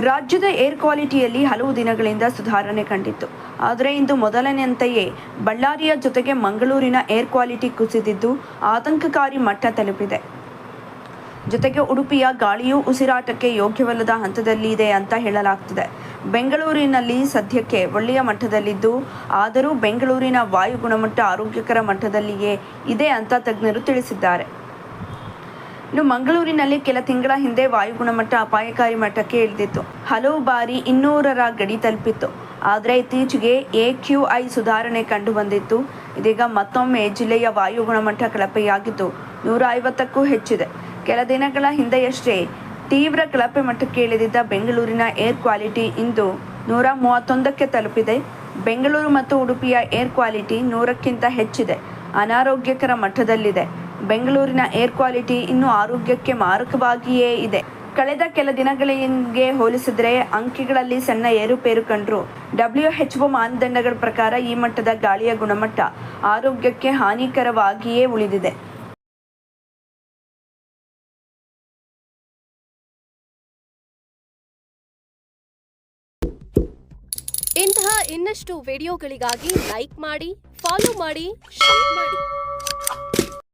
ರಾಜ್ಯದ ಏರ್ ಕ್ವಾಲಿಟಿಯಲ್ಲಿ ಹಲವು ದಿನಗಳಿಂದ ಸುಧಾರಣೆ ಕಂಡಿತ್ತು. ಆದರೆ ಇಂದು ಮೊದಲನೆಯಂತೆಯೇ ಬಳ್ಳಾರಿಯ ಜೊತೆಗೆ ಮಂಗಳೂರಿನ ಏರ್ ಕ್ವಾಲಿಟಿ ಕುಸಿದಿದ್ದು ಆತಂಕಕಾರಿ ಮಟ್ಟ ತಲುಪಿದೆ. ಜೊತೆಗೆ ಉಡುಪಿಯ ಗಾಳಿಯೂ ಉಸಿರಾಟಕ್ಕೆ ಯೋಗ್ಯವಲ್ಲದ ಹಂತದಲ್ಲಿದೆ ಅಂತ ಹೇಳಲಾಗ್ತಿದೆ. ಬೆಂಗಳೂರಿನಲ್ಲಿ ಸದ್ಯಕ್ಕೆ ಒಳ್ಳೆಯ ಮಟ್ಟದಲ್ಲಿದ್ದು, ಆದರೂ ಬೆಂಗಳೂರಿನ ವಾಯು ಗುಣಮಟ್ಟ ಆರೋಗ್ಯಕರ ಮಟ್ಟದಲ್ಲಿಯೇ ಇದೆ ಅಂತ ತಜ್ಞರು ತಿಳಿಸಿದ್ದಾರೆ. ಇನ್ನು ಮಂಗಳೂರಿನಲ್ಲಿ ಕೆಲ ತಿಂಗಳ ಹಿಂದೆ ವಾಯು ಗುಣಮಟ್ಟ ಅಪಾಯಕಾರಿ ಮಟ್ಟಕ್ಕೆ ಇಳಿದಿತ್ತು. ಹಲವು ಬಾರಿ 200ರ ಗಡಿ ತಲುಪಿತ್ತು. ಆದರೆ ಇತ್ತೀಚೆಗೆ AQI ಸುಧಾರಣೆ ಕಂಡು ಬಂದಿತ್ತು. ಇದೀಗ ಮತ್ತೊಮ್ಮೆ ಜಿಲ್ಲೆಯ ವಾಯು ಗುಣಮಟ್ಟ ಕಳಪೆಯಾಗಿದ್ದು 150ಕ್ಕೂ ಹೆಚ್ಚಿದೆ. ಕೆಲ ದಿನಗಳ ಹಿಂದೆಯಷ್ಟೇ ತೀವ್ರ ಕಳಪೆ ಮಟ್ಟಕ್ಕೆ ಇಳಿದಿದ್ದ ಬೆಂಗಳೂರಿನ ಏರ್ ಕ್ವಾಲಿಟಿ ಇಂದು 131ಕ್ಕೆ ತಲುಪಿದೆ. ಬೆಂಗಳೂರು ಮತ್ತು ಉಡುಪಿಯ ಏರ್ ಕ್ವಾಲಿಟಿ 100ಕ್ಕಿಂತ ಹೆಚ್ಚಿದೆ, ಅನಾರೋಗ್ಯಕರ ಮಟ್ಟದಲ್ಲಿದೆ. ಬೆಂಗಳೂರಿನ ಏರ್ ಕ್ವಾಲಿಟಿ ಇನ್ನೂ ಆರೋಗ್ಯಕ್ಕೆ ಮಾರಕವಾಗಿಯೇ ಇದೆ. ಕಳೆದ ಕೆಲ ದಿನಗಳಿಗೆ ಹೋಲಿಸಿದರೆ ಅಂಕಿಗಳಲ್ಲಿ ಸಣ್ಣ ಏರುಪೇರು ಕಂಡರೂ WHO ಮಾನದಂಡಗಳ ಪ್ರಕಾರ ಈ ಮಟ್ಟದ ಗಾಳಿಯ ಗುಣಮಟ್ಟ ಆರೋಗ್ಯಕ್ಕೆ ಹಾನಿಕರವಾಗಿಯೇ ಉಳಿದಿದೆ. ಇಂತಹ ಇನ್ನಷ್ಟು ವಿಡಿಯೋಗಳಿಗಾಗಿ ಲೈಕ್ ಮಾಡಿ, ಫಾಲೋ ಮಾಡಿ, ಶೇರ್ ಮಾಡಿ.